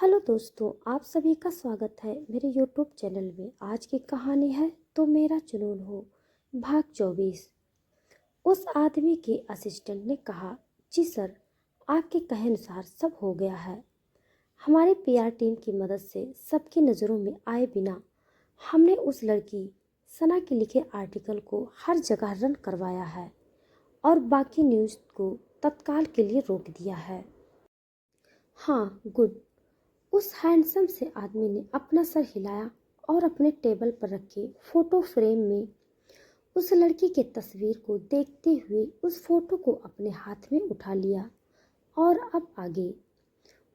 Hello दोस्तों, आप सभी का स्वागत है मेरे यूट्यूब चैनल में। आज की कहानी है तो मेरा जुनून हो, भाग 24। उस आदमी के असिस्टेंट ने कहा, जी सर, आपके कहे अनुसार सब हो गया है। हमारे पीआर टीम की मदद से सबकी नज़रों में आए बिना हमने उस लड़की सना के लिखे आर्टिकल को हर जगह रन करवाया है और बाकी न्यूज़ को तत्काल के लिए रोक दिया है। हाँ, गुड। उस हैंडसम से आदमी ने अपना सर हिलाया और अपने टेबल पर रखे फोटो फ्रेम में उस लड़की की तस्वीर को देखते हुए उस फोटो को अपने हाथ में उठा लिया। और अब आगे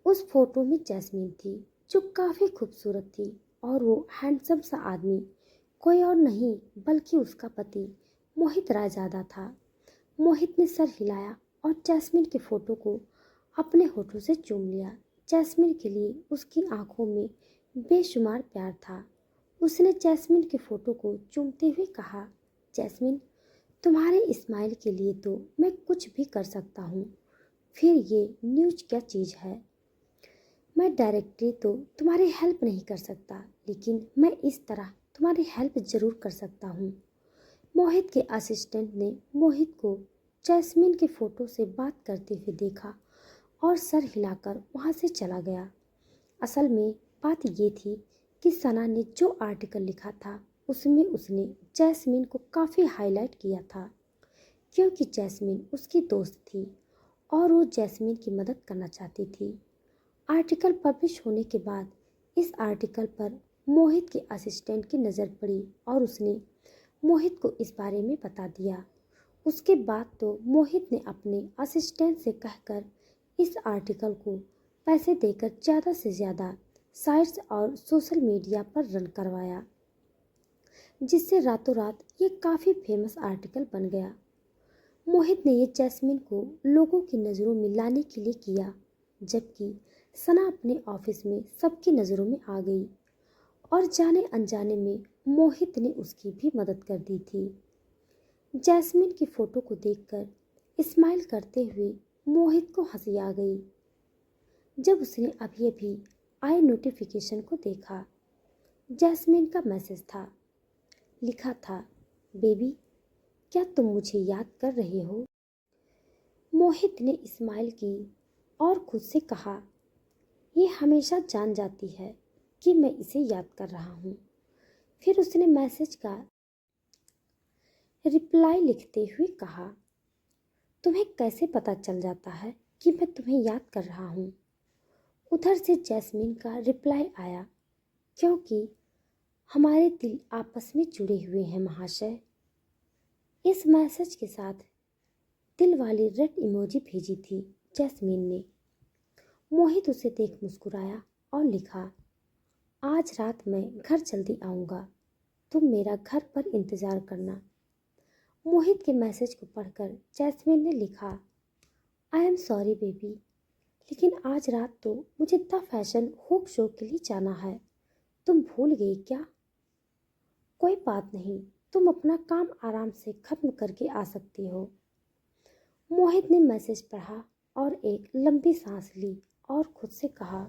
उस फोटो में जैस्मीन थी, जो काफ़ी खूबसूरत थी, और वो हैंडसम सा आदमी कोई और नहीं बल्कि उसका पति मोहित रायजादा था। मोहित ने सर हिलाया और जैस्मीन के फोटो को अपने होठों से चूम लिया। जैस्मीन के लिए उसकी आंखों में बेशुमार प्यार था। उसने जैस्मीन के फोटो को चूमते हुए कहा, जैस्मीन, तुम्हारे स्माइल के लिए तो मैं कुछ भी कर सकता हूँ। फिर ये न्यूज क्या चीज़ है। मैं डायरेक्टली तो तुम्हारी हेल्प नहीं कर सकता, लेकिन मैं इस तरह तुम्हारी हेल्प ज़रूर कर सकता हूँ। मोहित के असिस्टेंट ने मोहित को जैस्मीन के फोटो से बात करते हुए देखा और सर हिलाकर वहाँ से चला गया। असल में बात ये थी कि सना ने जो आर्टिकल लिखा था उसमें उसने जैस्मीन को काफ़ी हाईलाइट किया था, क्योंकि जैस्मीन उसकी दोस्त थी और वो जैस्मीन की मदद करना चाहती थी। आर्टिकल पब्लिश होने के बाद इस आर्टिकल पर मोहित के असिस्टेंट की नज़र पड़ी और उसने मोहित को इस बारे में बता दिया। उसके बाद तो मोहित ने अपने असिस्टेंट से कहकर इस आर्टिकल को पैसे देकर ज़्यादा से ज़्यादा साइट्स और सोशल मीडिया पर रन करवाया, जिससे रातों रात ये काफ़ी फेमस आर्टिकल बन गया। मोहित ने ये जैस्मीन को लोगों की नज़रों में लाने के लिए किया, जबकि सना अपने ऑफिस में सबकी नज़रों में आ गई और जाने अनजाने में मोहित ने उसकी भी मदद कर दी थी। जैस्मीन की फोटो को देखकर स्माइल करते हुए मोहित को हंसी आ गई। जब उसने अभी अभी आए नोटिफिकेशन को देखा, जैस्मीन का मैसेज था। लिखा था, बेबी, क्या तुम मुझे याद कर रहे हो। मोहित ने स्माइल की और खुद से कहा, ये हमेशा जान जाती है कि मैं इसे याद कर रहा हूँ। फिर उसने मैसेज का रिप्लाई लिखते हुए कहा, तुम्हें कैसे पता चल जाता है कि मैं तुम्हें याद कर रहा हूँ। उधर से जैस्मीन का रिप्लाई आया, क्योंकि हमारे दिल आपस में जुड़े हुए हैं महाशय। इस मैसेज के साथ दिल वाली रेड इमोजी भेजी थी जैस्मीन ने। मोहित उसे देख मुस्कुराया और लिखा, आज रात मैं घर जल्दी आऊँगा, तुम मेरा घर पर इंतज़ार करना। मोहित के मैसेज को पढ़कर जैस्मीन ने लिखा, आई एम सॉरी बेबी, लेकिन आज रात तो मुझे द फैशन होप शो के लिए जाना है। तुम भूल गई क्या। कोई बात नहीं, तुम अपना काम आराम से खत्म करके आ सकती हो। मोहित ने मैसेज पढ़ा और एक लंबी सांस ली और खुद से कहा,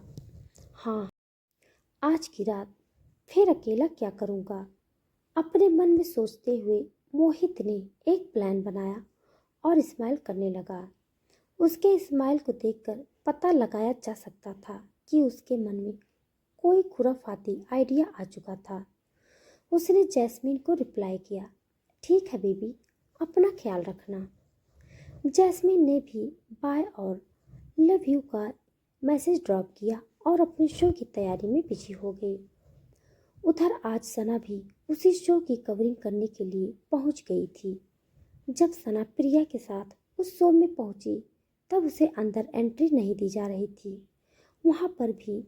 हाँ, आज की रात फिर अकेला क्या करूँगा। अपने मन में सोचते हुए मोहित ने एक प्लान बनाया और स्माइल करने लगा। उसके स्माइल को देखकर पता लगाया जा सकता था कि उसके मन में कोई खुराफाती आइडिया आ चुका था। उसने जैस्मीन को रिप्लाई किया, ठीक है बेबी, अपना ख्याल रखना। जैस्मीन ने भी बाय और लव यू का मैसेज ड्रॉप किया और अपने शो की तैयारी में बिजी हो गई। उधर आज सना भी उसी शो की कवरिंग करने के लिए पहुंच गई थी। जब सना प्रिया के साथ उस शो में पहुंची, तब उसे अंदर एंट्री नहीं दी जा रही थी। वहां पर भी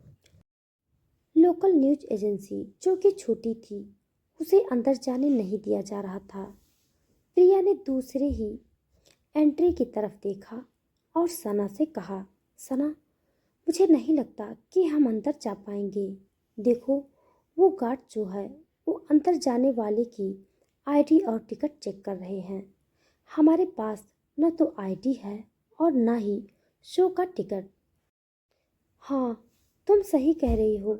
लोकल न्यूज एजेंसी, जो कि छोटी थी, उसे अंदर जाने नहीं दिया जा रहा था। प्रिया ने दूसरे ही एंट्री की तरफ देखा और सना से कहा, सना, मुझे नहीं लगता कि हम अंदर जा पाएंगे। देखो, वो गार्ड जो है वो अंदर जाने वाले की आईडी और टिकट चेक कर रहे हैं। हमारे पास न तो आईडी है और ना ही शो का टिकट। हाँ, तुम सही कह रही हो।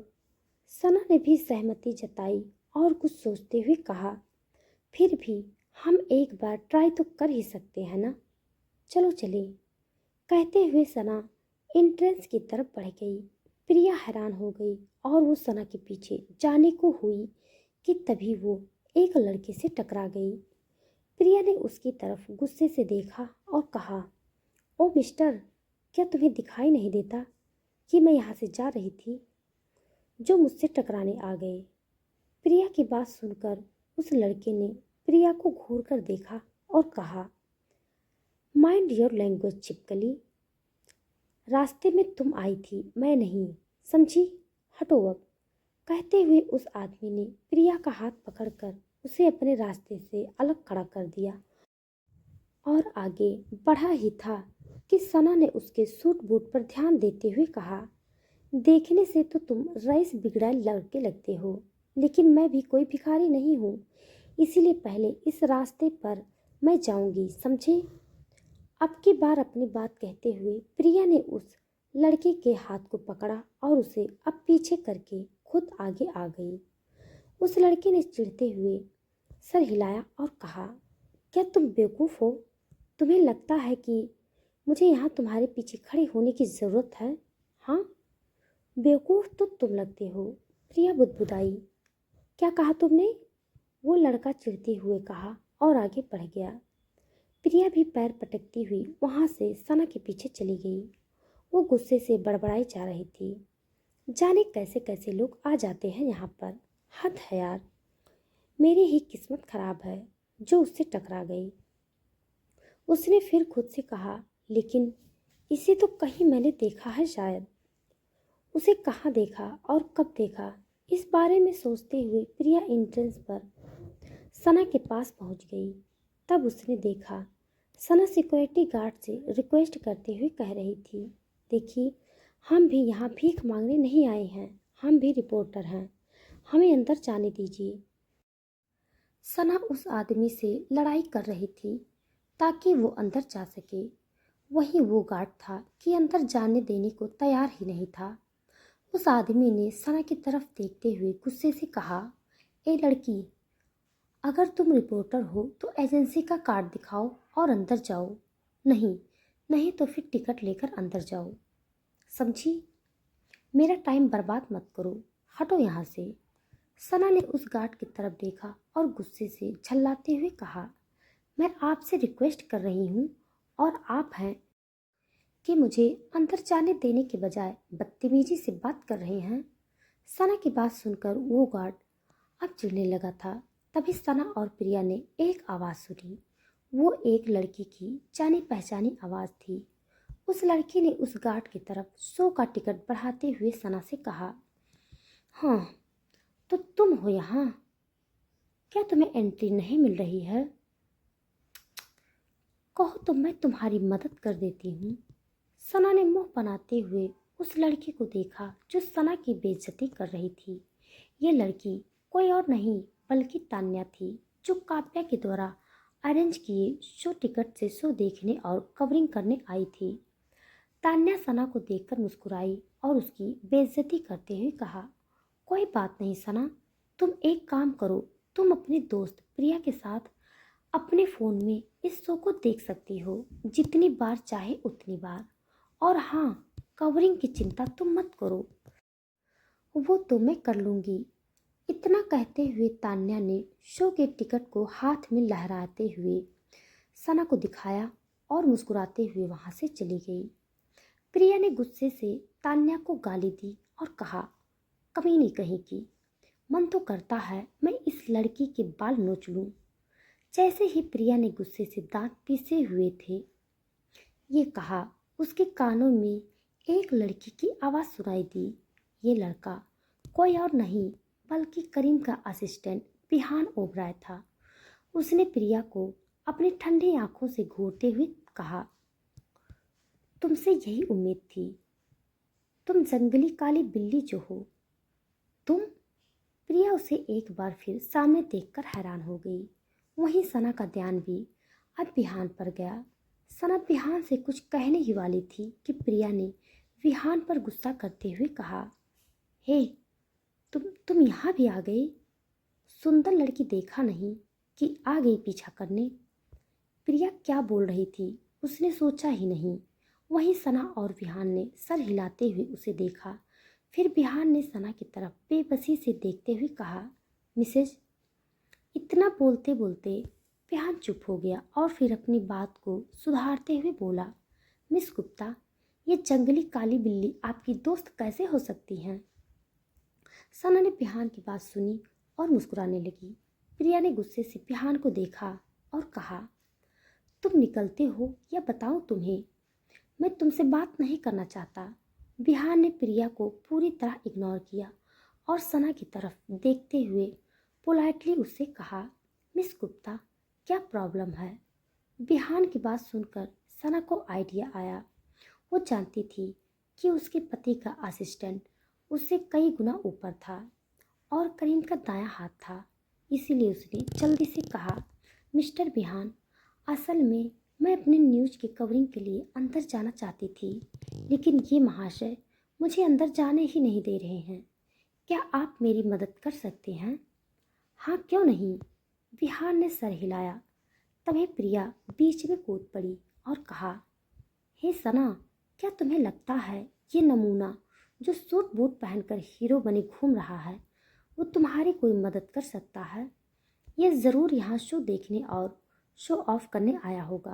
सना ने भी सहमति जताई और कुछ सोचते हुए कहा, फिर भी हम एक बार ट्राई तो कर ही सकते हैं ना। चलो चले। कहते हुए सना एंट्रेंस की तरफ बढ़ गई। प्रिया हैरान हो गई और वो सना के पीछे जाने को हुई कि तभी वो एक लड़के से टकरा गई। प्रिया ने उसकी तरफ गुस्से से देखा और कहा, ओ मिस्टर, क्या तुम्हें दिखाई नहीं देता कि मैं यहाँ से जा रही थी? जो मुझसे टकराने आ गए। प्रिया की बात सुनकर उस लड़के ने प्रिया को घूर कर देखा और कहा, माइंड योर लैंग्वेज चिपकली। रास्ते में तुम आई थी, मैं नहीं, समझी? हटो अब। कहते हुए उस आदमी ने प्रिया का हाथ पकड़कर उसे अपने रास्ते से अलग खड़ा कर दिया और आगे बढ़ा ही था कि सना ने उसके सूट बूट पर ध्यान देते हुए कहा, देखने से तो तुम रईस बिगड़ैल लड़के लगते हो, लेकिन मैं भी कोई भिखारी नहीं हूँ, इसीलिए पहले इस रास्ते पर मैं जाऊंगी, समझे? अब की बार अपनी बात कहते हुए प्रिया ने उस लड़के के हाथ को पकड़ा और उसे अब पीछे करके खुद आगे आ गई। उस लड़के ने चिढ़ते हुए सर हिलाया और कहा, क्या तुम बेवकूफ़ हो? तुम्हें लगता है कि मुझे यहाँ तुम्हारे पीछे खड़े होने की ज़रूरत है? हाँ, बेवकूफ़ तो तुम लगते हो। प्रिया बुदबुदाई। क्या कहा तुमने? वो लड़का चिढ़ते हुए कहा और आगे बढ़ गया। प्रिया भी पैर पटकती हुई वहां से सना के पीछे चली गई। वो गुस्से से बड़बड़ाई जा रही थी, जाने कैसे कैसे लोग आ जाते हैं यहाँ पर। हद है यार, मेरी ही किस्मत खराब है जो उससे टकरा गई। उसने फिर खुद से कहा, लेकिन इसे तो कहीं मैंने देखा है शायद। उसे कहाँ देखा और कब देखा, इस बारे में सोचते हुए प्रिया एंट्रेंस पर सना के पास पहुंच गई। तब उसने देखा सना सिक्योरिटी गार्ड से रिक्वेस्ट करते हुए कह रही थी, देखिए, हम भी यहाँ भीख मांगने नहीं आए हैं, हम भी रिपोर्टर हैं, हमें अंदर जाने दीजिए। सना उस आदमी से लड़ाई कर रही थी ताकि वो अंदर जा सके। वहीं वो गार्ड था कि अंदर जाने देने को तैयार ही नहीं था। उस आदमी ने सना की तरफ देखते हुए गुस्से से कहा, ए लड़की, अगर तुम रिपोर्टर हो तो एजेंसी का कार्ड दिखाओ और अंदर जाओ। नहीं, नहीं तो फिर टिकट लेकर अंदर जाओ, समझी? मेरा टाइम बर्बाद मत करो, हटो यहाँ से। सना ने उस गार्ड की तरफ देखा और गुस्से से झल्लाते हुए कहा, मैं आपसे रिक्वेस्ट कर रही हूँ और आप हैं कि मुझे अंदर जाने देने के बजाय बदतमीजी से बात कर रहे हैं। सना की बात सुनकर वो गार्ड अब चिढ़ने लगा था। तभी सना और प्रिया ने एक आवाज़ सुनी। वो एक लड़की की जानी पहचानी आवाज़ थी। उस लड़की ने उस गार्ड की तरफ 100 का टिकट बढ़ाते हुए सना से कहा, हाँ, तो तुम हो यहाँ? क्या तुम्हें एंट्री नहीं मिल रही है? कहो तो मैं तुम्हारी मदद कर देती हूँ। सना ने मुंह बनाते हुए उस लड़की को देखा जो सना की बेइज्जती कर रही थी। ये लड़की कोई और नहीं बल्कि तान्या थी, जो काव्या के द्वारा अरेंज किए शो टिकट से शो देखने और कवरिंग करने आई थी। तान्या सना को देखकर मुस्कुराई और उसकी बेइज्जती करते हुए कहा, कोई बात नहीं सना, तुम एक काम करो, तुम अपने दोस्त प्रिया के साथ अपने फ़ोन में इस शो को देख सकती हो, जितनी बार चाहे उतनी बार। और हाँ, कवरिंग की चिंता तुम मत करो, वो तो मैं कर लूँगी। इतना कहते हुए तान्या ने शो के टिकट को हाथ में लहराते हुए सना को दिखाया और मुस्कुराते हुए वहाँ से चली गई। प्रिया ने गुस्से से तान्या को गाली दी और कहा, कमीनी कहीं की, मन तो करता है मैं इस लड़की के बाल नोच लूं। जैसे ही प्रिया ने गुस्से से दांत पीसे हुए थे, ये कहा, उसके कानों में एक लड़की की आवाज़ सुनाई दी। ये लड़का कोई और नहीं बल्कि करीम का असिस्टेंट बिहान ओबराय था। उसने प्रिया को अपनी ठंडी आंखों से घूरते हुए कहा, तुमसे यही उम्मीद थी, तुम जंगली काली बिल्ली जो हो। तुम? प्रिया उसे एक बार फिर सामने देखकर हैरान हो गई। वहीं सना का ध्यान भी अब विहान पर गया। सना विहान से कुछ कहने ही वाली थी कि प्रिया ने विहान पर गुस्सा करते हुए कहा, हे, तुम यहाँ भी आ गए? सुंदर लड़की देखा नहीं कि आ गई पीछा करने। प्रिया क्या बोल रही थी उसने सोचा ही नहीं। वहीं सना और विहान ने सर हिलाते हुए उसे देखा। फिर विहान ने सना की तरफ बेबसी से देखते हुए कहा, मिसेज। इतना बोलते बोलते विहान चुप हो गया और फिर अपनी बात को सुधारते हुए बोला, मिस गुप्ता, ये जंगली काली बिल्ली आपकी दोस्त कैसे हो सकती हैं? सना ने विहान की बात सुनी और मुस्कुराने लगी। प्रिया ने गुस्से से विहान को देखा और कहा, तुम निकलते हो या बताऊं तुम्हें? मैं तुमसे बात नहीं करना चाहता। विहान ने प्रिया को पूरी तरह इग्नोर किया और सना की तरफ देखते हुए पोलाइटली उससे कहा, मिस गुप्ता, क्या प्रॉब्लम है? विहान की बात सुनकर सना को आइडिया आया। वो जानती थी कि उसके पति का असिस्टेंट उससे कई गुना ऊपर था और करीम का दायां हाथ था। इसीलिए उसने जल्दी से कहा, मिस्टर विहान, असल में मैं अपने न्यूज़ की कवरिंग के लिए अंदर जाना चाहती थी, लेकिन ये महाशय मुझे अंदर जाने ही नहीं दे रहे हैं। क्या आप मेरी मदद कर सकते हैं? हाँ, क्यों नहीं? विहान ने सर हिलाया। तभी प्रिया बीच में कूद पड़ी और कहा, हे सना, क्या तुम्हें लगता है ये नमूना जो सूट बूट पहनकर हीरो बने घूम रहा है वो तुम्हारी कोई मदद कर सकता है? ये ज़रूर यहाँ शो देखने और शो ऑफ करने आया होगा।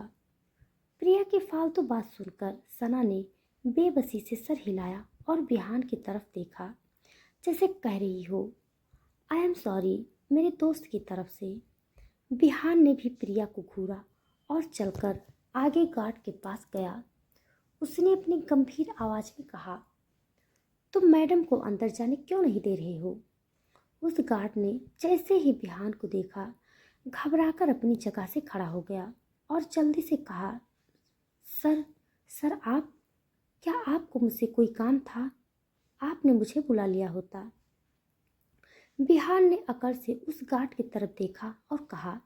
प्रिया की फालतू बात सुनकर सना ने बेबसी से सर हिलाया और विहान की तरफ देखा, जैसे कह रही हो, आई एम सॉरी, मेरे दोस्त की तरफ से। विहान ने भी प्रिया को घूरा और चलकर आगे गार्ड के पास गया। उसने अपनी गंभीर आवाज में कहा, तुम मैडम को अंदर जाने क्यों नहीं दे रहे हो? उस गार्ड ने जैसे ही विहान को देखा घबराकर अपनी जगह से खड़ा हो गया और जल्दी से कहा, सर, आप, क्या आपको मुझसे कोई काम था? आपने मुझे बुला लिया होता। विहान ने अकड़ से उस गार्ड की तरफ देखा और कहा,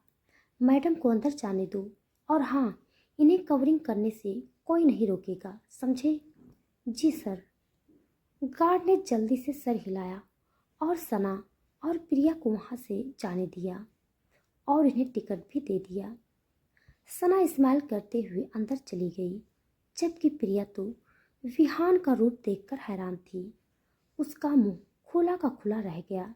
मैडम को अंदर जाने दो, और हाँ, इन्हें कवरिंग करने से कोई नहीं रोकेगा, समझे? जी सर। गार्ड ने जल्दी से सर हिलाया और सना और प्रिया को वहाँ से जाने दिया और इन्हें टिकट भी दे दिया। सना स्माइल करते हुए अंदर चली गई, जबकि प्रिया तो विहान का रूप देखकर हैरान थी। उसका मुंह खुला का खुला रह गया।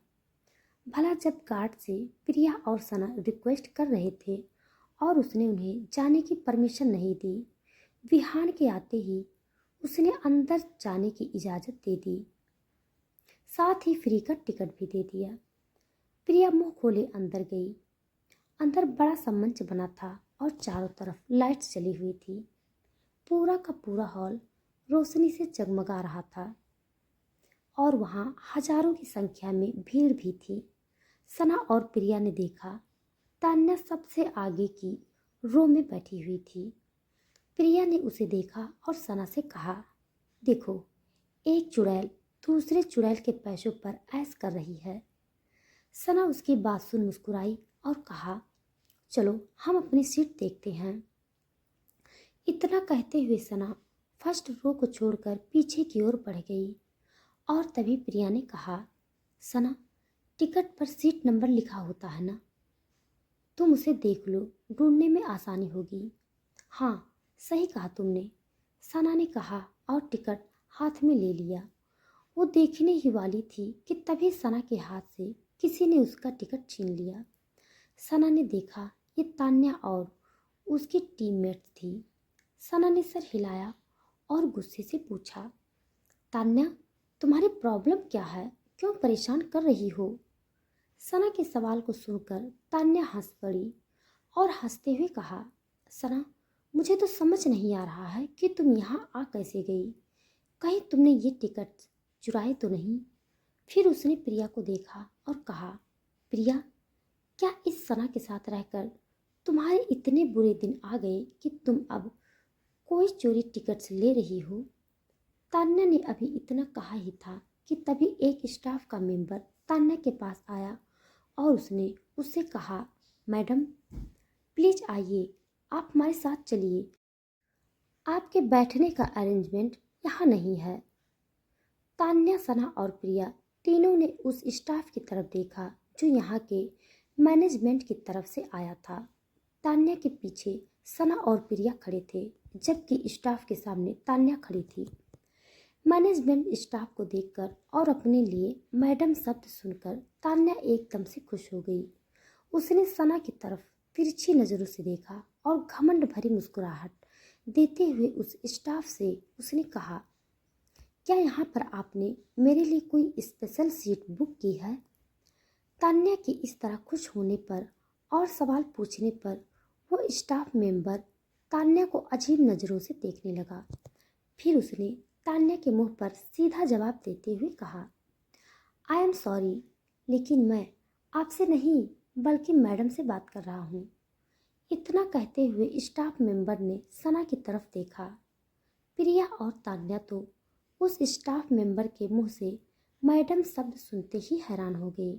भला जब गार्ड से प्रिया और सना रिक्वेस्ट कर रहे थे और उसने उन्हें जाने की परमिशन नहीं दी, विहान के आते ही उसने अंदर जाने की इजाज़त दे दी, साथ ही फ्री का टिकट भी दे दिया। प्रिया मुंह खोले अंदर गई। अंदर बड़ा सा मंच बना था और चारों तरफ लाइट्स जली हुई थी। पूरा का पूरा हॉल रोशनी से जगमगा रहा था और वहाँ हजारों की संख्या में भीड़ भी थी। सना और प्रिया ने देखा, तान्या सबसे आगे की रो में बैठी हुई थी। प्रिया ने उसे देखा और सना से कहा, देखो, एक चुड़ैल दूसरे चुड़ैल के पैसों पर ऐश कर रही है। सना उसकी बात सुन मुस्कुराई और कहा, चलो हम अपनी सीट देखते हैं। इतना कहते हुए सना फर्स्ट रो को छोड़कर पीछे की ओर बढ़ गई और तभी प्रिया ने कहा, सना, टिकट पर सीट नंबर लिखा होता है ना, तुम उसे देख लो, ढूंढने में आसानी होगी। हाँ, सही कहा तुमने, सना ने कहा और टिकट हाथ में ले लिया। वो देखने ही वाली थी कि तभी सना के हाथ से किसी ने उसका टिकट छीन लिया। सना ने देखा ये तान्या और उसकी टीममेट्स थी। सना ने सर हिलाया और गुस्से से पूछा, तान्या, तुम्हारी प्रॉब्लम क्या है? क्यों परेशान कर रही हो? सना के सवाल को सुनकर तान्या हंस पड़ी और हंसते हुए कहा, सना, मुझे तो समझ नहीं आ रहा है कि तुम यहाँ आ कैसे गई। कहीं तुमने ये टिकट चुराए तो नहीं? फिर उसने प्रिया को देखा और कहा, प्रिया, क्या इस सना के साथ रहकर तुम्हारे इतने बुरे दिन आ गए कि तुम अब कोई चोरी टिकट्स ले रही हो? तान्या ने अभी इतना कहा ही था कि तभी एक स्टाफ का मेंबर तान्या के पास आया और उसने उससे कहा, मैडम, प्लीज़ आइए, आप हमारे साथ चलिए, आपके बैठने का अरेंजमेंट यहाँ नहीं है। तान्या, सना और प्रिया तीनों ने उस स्टाफ की तरफ देखा जो यहाँ के मैनेजमेंट की तरफ से आया था। तान्या के पीछे सना और प्रिया खड़े थे, जबकि स्टाफ के सामने तान्या खड़ी थी। मैनेजमेंट स्टाफ को देखकर और अपने लिए मैडम शब्द सुनकर तान्या एकदम से खुश हो गई। उसने सना की तरफ तिरछी नजरों से देखा और घमंड भरी मुस्कुराहट देते हुए उस स्टाफ से उसने कहा, क्या यहाँ पर आपने मेरे लिए कोई स्पेशल सीट बुक की है? तान्या के इस तरह खुश होने पर और सवाल पूछने पर वो स्टाफ मेंबर तान्या को अजीब नज़रों से देखने लगा। फिर उसने तान्या के मुंह पर सीधा जवाब देते हुए कहा, आई एम सॉरी, लेकिन मैं आपसे नहीं बल्कि मैडम से बात कर रहा हूँ। इतना कहते हुए स्टाफ मेंबर ने सना की तरफ देखा। प्रिया और तान्या तो उस स्टाफ मेंबर के मुंह से मैडम शब्द सुनते ही हैरान हो गई।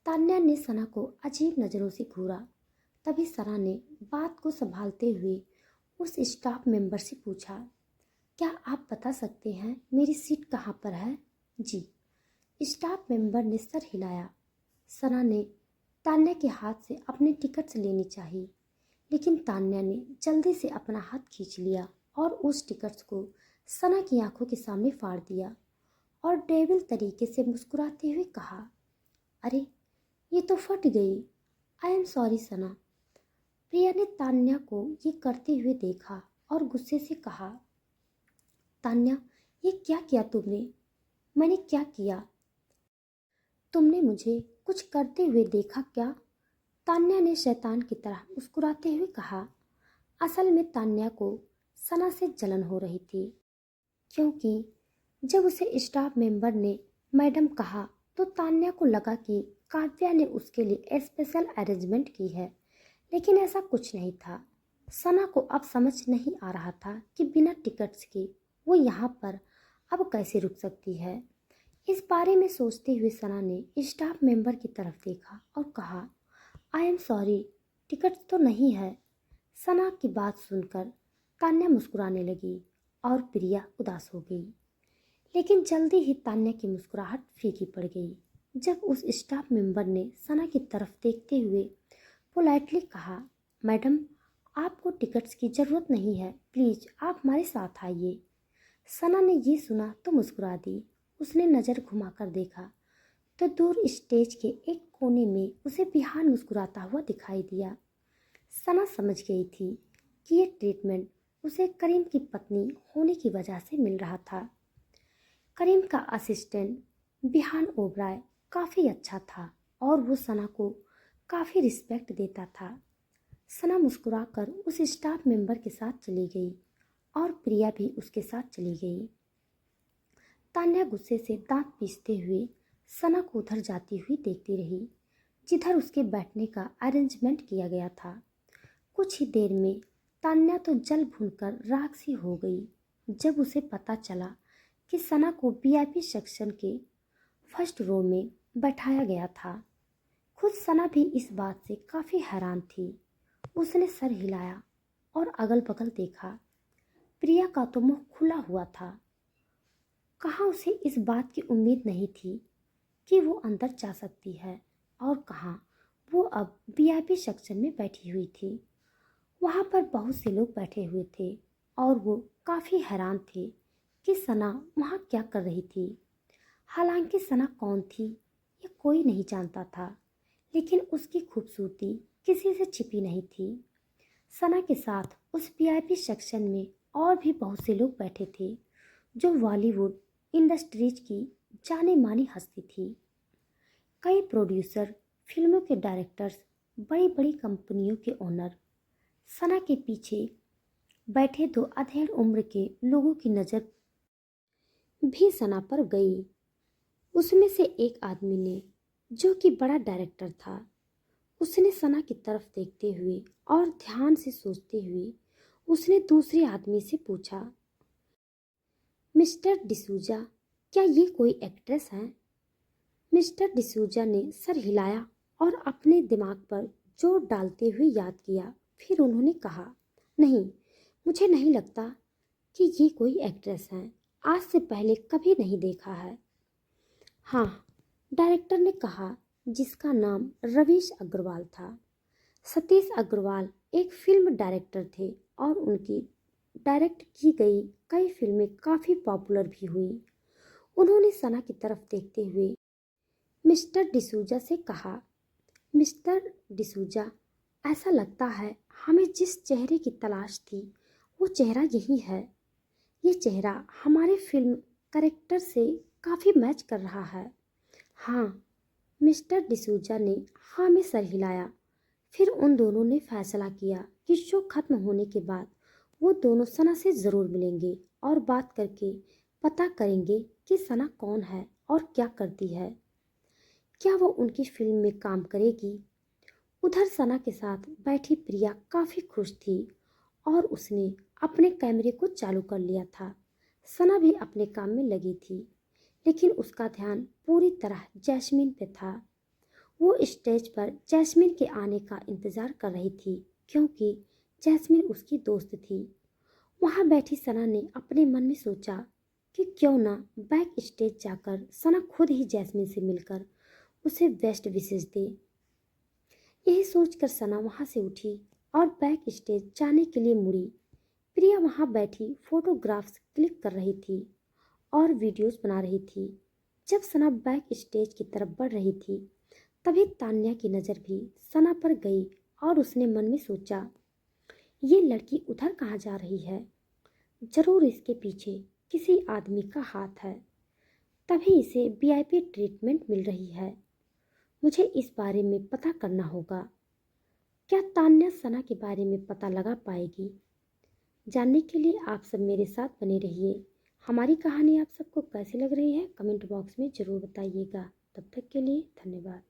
तान्या ने सना को अजीब नज़रों से घूरा। तभी सना ने बात को संभालते हुए उस स्टाफ मेंबर से पूछा, क्या आप बता सकते हैं मेरी सीट कहाँ पर है? जी। स्टाफ मेंबर ने सर हिलाया। सना ने तान्या के हाथ से अपने टिकट्स लेनी चाहिए, लेकिन तान्या ने जल्दी से अपना हाथ खींच लिया और उस टिकट्स को सना की आंखों के सामने फाड़ दिया और डेविल तरीके से मुस्कुराते हुए कहा, अरे ये तो फट गई। आई एम सॉरी सना। प्रिया ने तान्या को ये करते हुए देखा और गुस्से से कहा, तान्या ये क्या किया तुमने? मैंने क्या किया? तुमने मुझे कुछ करते हुए देखा क्या? तान्या ने शैतान की तरह मुस्कुराते हुए कहा। असल में तान्या को सना से जलन हो रही थी, क्योंकि जब उसे स्टाफ मेंबर ने मैडम कहा तो तान्या को लगा कि काव्या ने उसके लिए स्पेशल अरेंजमेंट की है, लेकिन ऐसा कुछ नहीं था। सना को अब समझ नहीं आ रहा था कि बिना टिकट्स के वो यहाँ पर अब कैसे रुक सकती है। इस बारे में सोचते हुए सना ने स्टाफ मेंबर की तरफ देखा और कहा, आई एम सॉरी, टिकट तो नहीं है। सना की बात सुनकर तान्या मुस्कुराने लगी और प्रिया उदास हो गई, लेकिन जल्दी ही तान्या की मुस्कुराहट फीकी पड़ गई जब उस स्टाफ मेंबर ने सना की तरफ देखते हुए पोलाइटली कहा, मैडम आपको टिकट्स की ज़रूरत नहीं है, प्लीज़ आप हमारे साथ आइए। सना ने ये सुना तो मुस्कुरा दी। उसने नज़र घुमाकर देखा तो दूर स्टेज के एक कोने में उसे बिहान मुस्कुराता हुआ दिखाई दिया। सना समझ गई थी कि ये ट्रीटमेंट उसे करीम की पत्नी होने की वजह से मिल रहा था। करीम का असिस्टेंट बिहान ओबराय काफ़ी अच्छा था और वो सना को काफ़ी रिस्पेक्ट देता था। सना मुस्कुराकर उस स्टाफ मेंबर के साथ चली गई और प्रिया भी उसके साथ चली गई। तान्या गुस्से से दांत पीसते हुए सना को उधर जाती हुई देखती रही जिधर उसके बैठने का अरेंजमेंट किया गया था। कुछ ही देर में तान्या तो जल भूनकर राख सी हो गई जब उसे पता चला कि सना को वीआईपी सेक्शन के फर्स्ट रो में बैठाया गया था। खुद सना भी इस बात से काफ़ी हैरान थी। उसने सर हिलाया और अगल बगल देखा। प्रिया का तो मुंह खुला हुआ था। कहाँ उसे इस बात की उम्मीद नहीं थी कि वो अंदर जा सकती है और कहाँ वो अब वीआईपी सेक्शन में बैठी हुई थी। वहाँ पर बहुत से लोग बैठे हुए थे और वो काफ़ी हैरान थे कि सना वहाँ क्या कर रही थी। हालांकि सना कौन थी ये कोई नहीं जानता था, लेकिन उसकी खूबसूरती किसी से छिपी नहीं थी। सना के साथ उस वीआईपी सेक्शन में और भी बहुत से लोग बैठे थे जो बॉलीवुड इंडस्ट्रीज की जाने मानी हस्ती थी। कई प्रोड्यूसर, फिल्मों के डायरेक्टर्स, बड़ी बड़ी कंपनियों के ओनर। सना के पीछे बैठे दो अधेड़ उम्र के लोगों की नज़र भी सना पर गई। उसमें से एक आदमी ने, जो कि बड़ा डायरेक्टर था, उसने सना की तरफ देखते हुए और ध्यान से सोचते हुए उसने दूसरे आदमी से पूछा, मिस्टर डिसूजा, क्या ये कोई एक्ट्रेस हैं? मिस्टर डिसूजा ने सर हिलाया और अपने दिमाग पर जोर डालते हुए याद किया। फिर उन्होंने कहा, नहीं, मुझे नहीं लगता कि ये कोई एक्ट्रेस हैं। आज से पहले कभी नहीं देखा है। हाँ, डायरेक्टर ने कहा, जिसका नाम रवीश अग्रवाल था। सतीश अग्रवाल एक फिल्म डायरेक्टर थे और उनकी डायरेक्ट की गई कई फिल्में काफ़ी पॉपुलर भी हुई। उन्होंने सना की तरफ देखते हुए मिस्टर डिसूजा से कहा, मिस्टर डिसूजा, ऐसा लगता है हमें जिस चेहरे की तलाश थी वो चेहरा यही है। ये चेहरा हमारे फिल्म कैरेक्टर से काफ़ी मैच कर रहा है। हाँ, मिस्टर डिसूजा ने हाँ में सर हिलाया। फिर उन दोनों ने फैसला किया कि शो खत्म होने के बाद वो दोनों सना से ज़रूर मिलेंगे और बात करके पता करेंगे कि सना कौन है और क्या करती है। क्या वो उनकी फिल्म में काम करेगी? उधर सना के साथ बैठी प्रिया काफ़ी खुश थी और उसने अपने कैमरे को चालू कर लिया था। सना भी अपने काम में लगी थी, लेकिन उसका ध्यान पूरी तरह जैस्मीन पे था। वो स्टेज पर जैस्मीन के आने का इंतज़ार कर रही थी, क्योंकि जैस्मीन उसकी दोस्त थी। वहाँ बैठी सना ने अपने मन में सोचा कि क्यों ना बैक स्टेज जाकर सना खुद ही जैस्मीन से मिलकर उसे बेस्ट विशेष दे। यही सोचकर सना वहाँ से उठी और बैक स्टेज जाने के लिए मुड़ी। प्रिया वहाँ बैठी फोटोग्राफ्स क्लिक कर रही थी और वीडियोस बना रही थी। जब सना बैक स्टेज की तरफ बढ़ रही थी, तभी तान्या की नज़र भी सना पर गई और उसने मन में सोचा, ये लड़की उधर कहाँ जा रही है? जरूर इसके पीछे किसी आदमी का हाथ है, तभी इसे वीआईपी ट्रीटमेंट मिल रही है। मुझे इस बारे में पता करना होगा। क्या तान्या सना के बारे में पता लगा पाएगी? जानने के लिए आप सब मेरे साथ बने रहिए। हमारी कहानी आप सबको कैसी लग रही है कमेंट बॉक्स में ज़रूर बताइएगा। तब तक के लिए धन्यवाद।